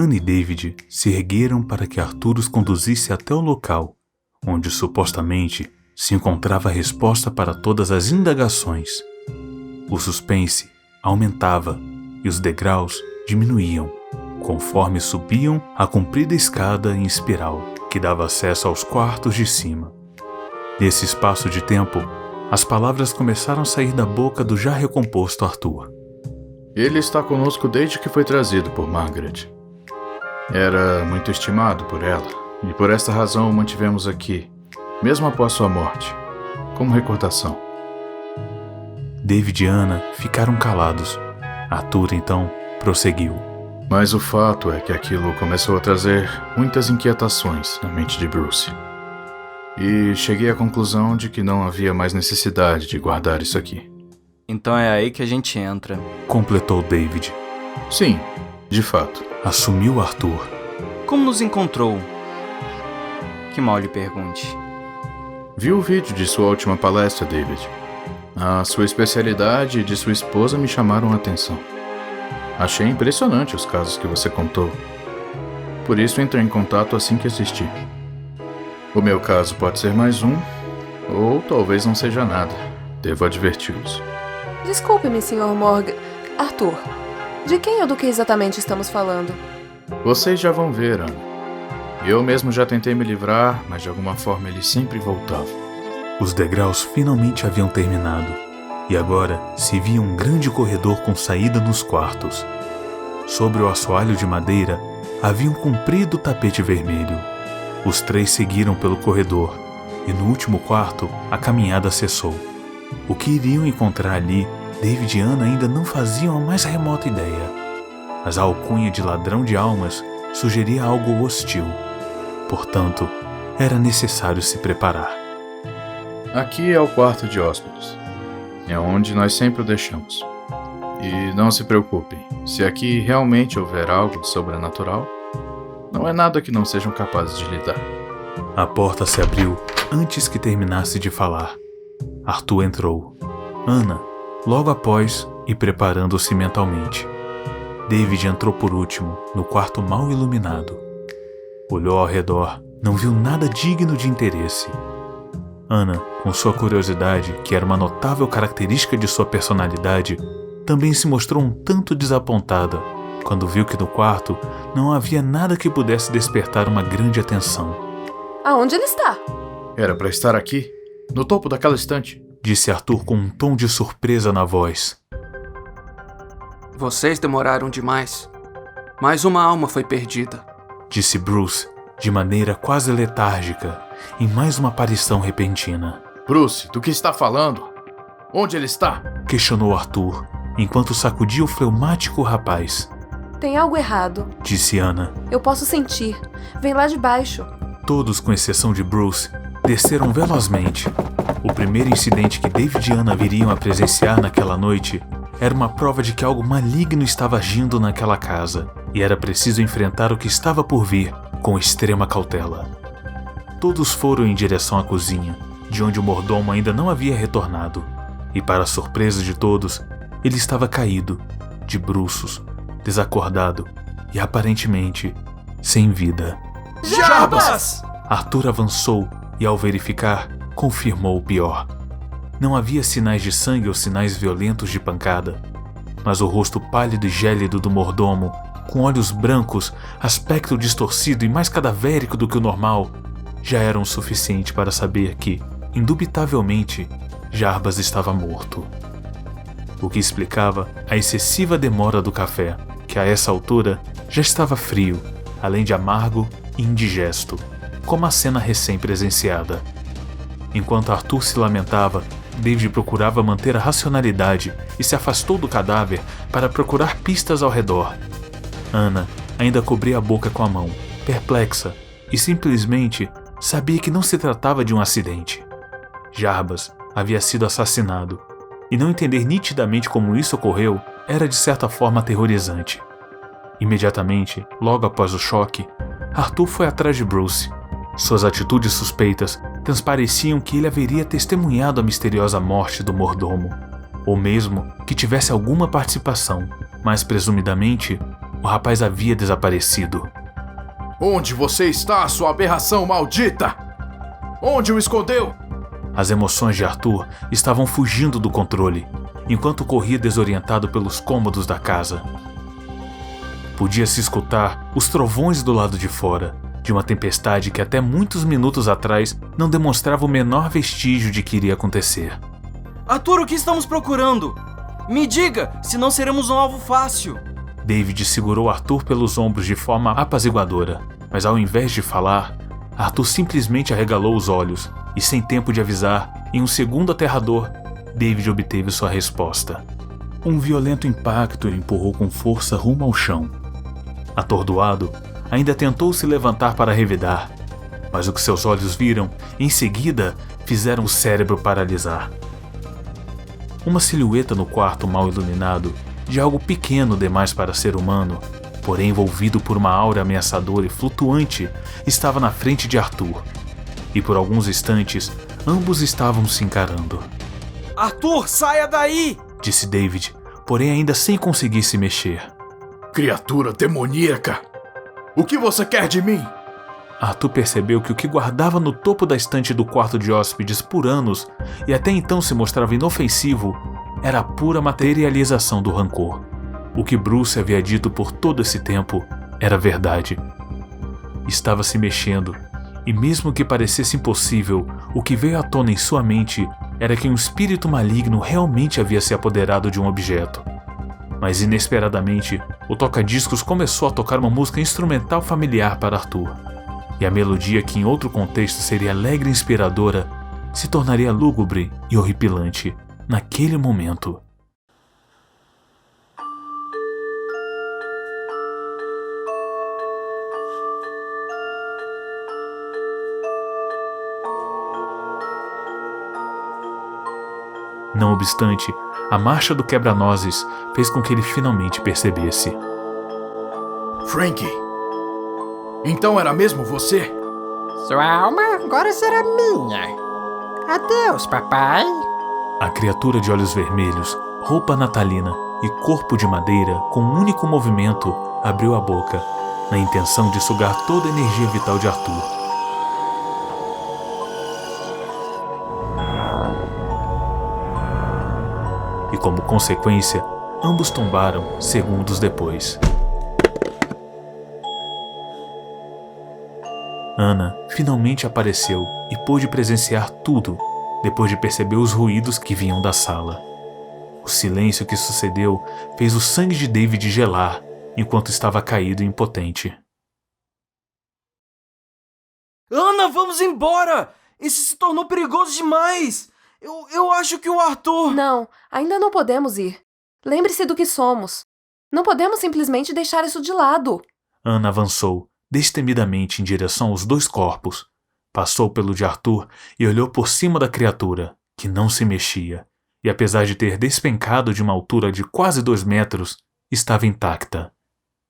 Ana e David se ergueram para que Arthur os conduzisse até o local, onde supostamente se encontrava a resposta para todas as indagações. O suspense aumentava e os degraus diminuíam, conforme subiam a comprida escada em espiral que dava acesso aos quartos de cima. Nesse espaço de tempo, as palavras começaram a sair da boca do já recomposto Arthur. Ele está conosco desde que foi trazido por Margaret. Era muito estimado por ela, e por esta razão o mantivemos aqui, mesmo após sua morte, como recordação. David e Ana ficaram calados. Arthur, então, prosseguiu. Mas o fato é que aquilo começou a trazer muitas inquietações na mente de Bruce. E cheguei à conclusão de que não havia mais necessidade de guardar isso aqui. Então é aí que a gente entra, completou David. Sim, de fato. Assumiu Arthur. Como nos encontrou? Que mal lhe pergunte. Vi o vídeo de sua última palestra, David. A sua especialidade e de sua esposa me chamaram a atenção. Achei impressionante os casos que você contou. Por isso entrei em contato assim que assisti. O meu caso pode ser mais um, ou talvez não seja nada. Devo adverti-los. Desculpe-me, Sr. Morgan. Arthur, de quem ou do que exatamente estamos falando? Vocês já vão ver, Ana. Eu mesmo já tentei me livrar, mas de alguma forma ele sempre voltava. Os degraus finalmente haviam terminado, e agora se via um grande corredor com saída nos quartos. Sobre o assoalho de madeira havia um comprido tapete vermelho. Os três seguiram pelo corredor, e no último quarto a caminhada cessou. O que iriam encontrar ali, David e Ana ainda não faziam a mais remota ideia. Mas a alcunha de ladrão de almas sugeria algo hostil. Portanto, era necessário se preparar. Aqui é o quarto de hóspedes. É onde nós sempre o deixamos. E não se preocupem, se aqui realmente houver algo de sobrenatural, não é nada que não sejam capazes de lidar. A porta se abriu antes que terminasse de falar. Arthur entrou. Ana, logo após, e preparando-se mentalmente. David entrou por último, no quarto mal iluminado. Olhou ao redor, não viu nada digno de interesse. Ana, com sua curiosidade, que era uma notável característica de sua personalidade, também se mostrou um tanto desapontada quando viu que no quarto não havia nada que pudesse despertar uma grande atenção. Aonde ele está? Era para estar aqui, no topo daquela estante, disse Arthur com um tom de surpresa na voz. Vocês demoraram demais. Mais uma alma foi perdida, disse Bruce, de maneira quase letárgica, em mais uma aparição repentina. Bruce, do que está falando? Onde ele está? Questionou Arthur, enquanto sacudia o fleumático rapaz. Tem algo errado, disse Ana. Eu posso sentir. Vem lá de baixo. Todos, com exceção de Bruce, desceram velozmente. O primeiro incidente que David e Ana viriam a presenciar naquela noite era uma prova de que algo maligno estava agindo naquela casa, e era preciso enfrentar o que estava por vir com extrema cautela. Todos foram em direção à cozinha, de onde o mordomo ainda não havia retornado, e para a surpresa de todos, ele estava caído, de bruços, desacordado e aparentemente sem vida. Jarbas! Arthur avançou e, ao verificar, confirmou o pior. Não havia sinais de sangue ou sinais violentos de pancada, mas o rosto pálido e gélido do mordomo, com olhos brancos, aspecto distorcido e mais cadavérico do que o normal, já eram o suficiente para saber que, indubitavelmente, Jarbas estava morto. O que explicava a excessiva demora do café, que a essa altura já estava frio, além de amargo e indigesto, como a cena recém-presenciada. Enquanto Arthur se lamentava, David procurava manter a racionalidade e se afastou do cadáver para procurar pistas ao redor. Ana ainda cobria a boca com a mão, perplexa, e simplesmente sabia que não se tratava de um acidente. Jarbas havia sido assassinado, e não entender nitidamente como isso ocorreu era de certa forma aterrorizante. Imediatamente, logo após o choque, Arthur foi atrás de Bruce. Suas atitudes suspeitas transpareciam que ele haveria testemunhado a misteriosa morte do mordomo, ou mesmo que tivesse alguma participação, mas presumidamente o rapaz havia desaparecido. Onde você está, sua aberração maldita? Onde o escondeu? As emoções de Arthur estavam fugindo do controle, enquanto corria desorientado pelos cômodos da casa. Podia-se escutar os trovões do lado de fora, de uma tempestade que até muitos minutos atrás não demonstrava o menor vestígio de que iria acontecer. Arthur, o que estamos procurando? Me diga, senão seremos um alvo fácil. David segurou Arthur pelos ombros de forma apaziguadora, mas ao invés de falar, Arthur simplesmente arregalou os olhos e, sem tempo de avisar, em um segundo aterrador, David obteve sua resposta. Um violento impacto o empurrou com força rumo ao chão. Atordoado, ainda tentou se levantar para revidar, mas o que seus olhos viram, em seguida, fizeram o cérebro paralisar. Uma silhueta no quarto mal iluminado, de algo pequeno demais para ser humano, porém envolvido por uma aura ameaçadora e flutuante, estava na frente de Arthur. E por alguns instantes, ambos estavam se encarando. Arthur, saia daí! Disse David, porém ainda sem conseguir se mexer. Criatura demoníaca! O que você quer de mim? Arthur percebeu que o que guardava no topo da estante do quarto de hóspedes por anos, e até então se mostrava inofensivo, era a pura materialização do rancor. O que Bruce havia dito por todo esse tempo era verdade. Estava se mexendo, e mesmo que parecesse impossível, o que veio à tona em sua mente era que um espírito maligno realmente havia se apoderado de um objeto. Mas inesperadamente, o toca-discos começou a tocar uma música instrumental familiar para Arthur. E a melodia, que em outro contexto seria alegre e inspiradora, se tornaria lúgubre e horripilante naquele momento. Não obstante, a marcha do quebra-nozes fez com que ele finalmente percebesse. Frankie, então era mesmo você? Sua alma agora será minha. Adeus, papai. A criatura de olhos vermelhos, roupa natalina e corpo de madeira, com um único movimento, abriu a boca, na intenção de sugar toda a energia vital de Arthur. E como consequência, ambos tombaram segundos depois. Ana finalmente apareceu e pôde presenciar tudo depois de perceber os ruídos que vinham da sala. O silêncio que sucedeu fez o sangue de David gelar enquanto estava caído e impotente. Ana, vamos embora! Isso se tornou perigoso demais! Eu acho que o Arthur... Não, ainda não podemos ir. Lembre-se do que somos. Não podemos simplesmente deixar isso de lado. Ana avançou destemidamente em direção aos dois corpos. Passou pelo de Arthur e olhou por cima da criatura, que não se mexia, e apesar de ter despencado de uma altura de quase 2 metros, estava intacta.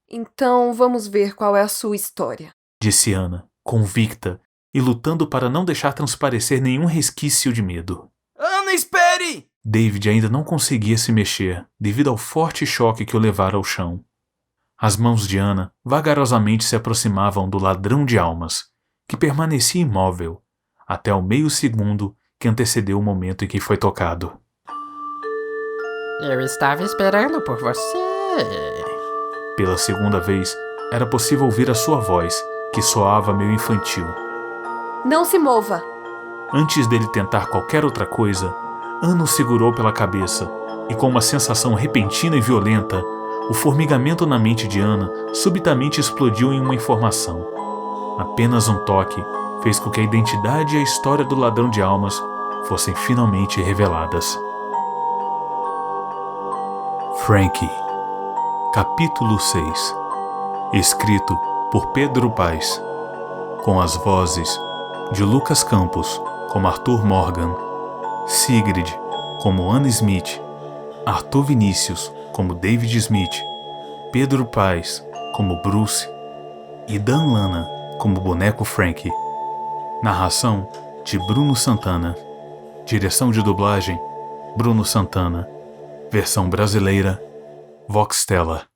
Então vamos ver qual é a sua história, disse Ana, convicta, e lutando para não deixar transparecer nenhum resquício de medo. Ana, espere! David ainda não conseguia se mexer, devido ao forte choque que o levara ao chão. As mãos de Ana vagarosamente se aproximavam do ladrão de almas, que permanecia imóvel, até o meio segundo que antecedeu o momento em que foi tocado. Eu estava esperando por você. Pela segunda vez, era possível ouvir a sua voz, que soava meio infantil. Não se mova! Antes dele tentar qualquer outra coisa, Ana o segurou pela cabeça, e com uma sensação repentina e violenta, o formigamento na mente de Ana subitamente explodiu em uma informação. Apenas um toque fez com que a identidade e a história do ladrão de almas fossem finalmente reveladas. Frankie. Capítulo 6. Escrito por Pedro Paes, com as vozes de Lucas Campos como Arthur Morgan, Sigrid como Anna Smith, Arthur Vinícius como David Smith, Pedro Paes como Bruce e Dan Lana como Boneco Frankie. Narração de Bruno Santana. Direção de dublagem Bruno Santana. Versão brasileira Voxtella.